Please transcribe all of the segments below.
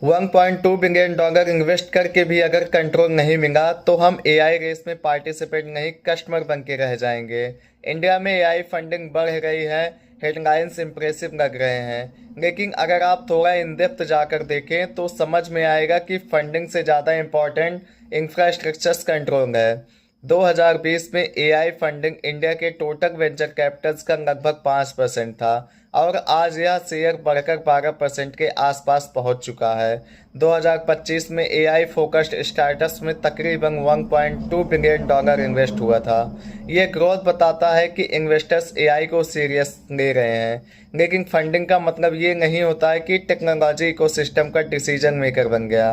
$1.2 billion invest करके भी अगर कंट्रोल नहीं मिला तो हम एआई रेस में पार्टिसिपेट नहीं, कस्टमर बन के रह जाएंगे। इंडिया में एआई फंडिंग बढ़ रही है, हेडलाइंस इंप्रेसिव लग रहे हैं, लेकिन अगर आप थोड़ा इन डेप्थ जाकर देखें तो समझ में आएगा कि फंडिंग से ज़्यादा इम्पोर्टेंट इंफ्रास्ट्रक्चर कंट्रोल है। 2020 में एआई फंडिंग इंडिया के टोटल वेंचर कैपिटल्स का लगभग 5% था और आज यह शेयर बढ़कर 12% के आसपास पहुंच चुका है। 2025 में एआई फोकस्ड स्टार्टअप्स में तकरीबन $1.2 बिलियन इन्वेस्ट हुआ था। ये ग्रोथ बताता है कि इन्वेस्टर्स एआई को सीरियस ले रहे हैं, लेकिन फंडिंग का मतलब ये नहीं होता है कि टेक्नोलॉजी इकोसिस्टम का डिसीजन मेकर बन गया।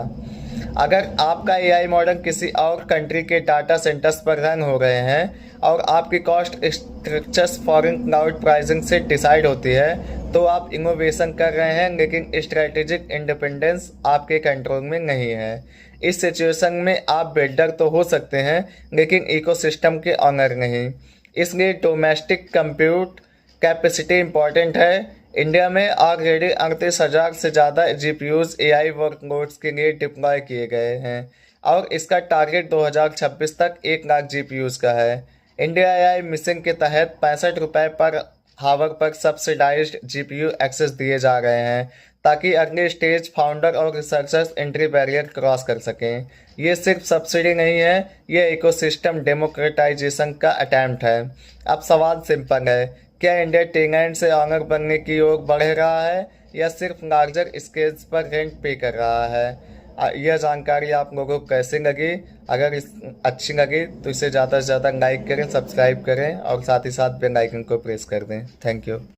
अगर आपका एआई मॉडल किसी और कंट्री के डाटा सेंटर्स पर रन हो रहे हैं और आपकी cost structures foreign cloud pricing से डिसाइड होती है तो आप इनोवेशन कर रहे हैं, लेकिन स्ट्रेटेजिक इंडिपेंडेंस आपके कंट्रोल में नहीं है। इस सिचुएशन में आप बिल्डर तो हो सकते हैं, लेकिन इकोसिस्टम के ऑनर नहीं। इसलिए डोमेस्टिक कंप्यूट कैपेसिटी इंपॉर्टेंट है। इंडिया में ऑलरेडी 38,000 से ज़्यादा जीपीयूज एआई वर्कलोड्स के लिए डिप्लॉय किए गए हैं और इसका टारगेट 2026 तक 1 लाख जीपीयूज का है। इंडिया एआई मिशन के तहत ₹65 पर हावर पर सब्सिडाइज्ड जीपीयू एक्सेस दिए जा रहे हैं ताकि अगले स्टेज फाउंडर और रिसर्चर्स एंट्री बैरियर क्रॉस कर सकें। ये सिर्फ सब्सिडी नहीं है, ये इकोसिस्टम डेमोक्रेटाइजेशन का अटैम्प्ट है। अब सवाल सिंपल है, क्या इंडिया टेनेंट से ऑनर बनने की ओर बढ़ रहा है या सिर्फ लार्जर स्केल्स पर रेंट पे कर रहा है? यह जानकारी आप लोगों को कैसे लगी? अगर अच्छी लगी तो इसे ज़्यादा से ज़्यादा लाइक करें, सब्सक्राइब करें और साथ ही साथ बेल आइकन को प्रेस कर दें। Thank you.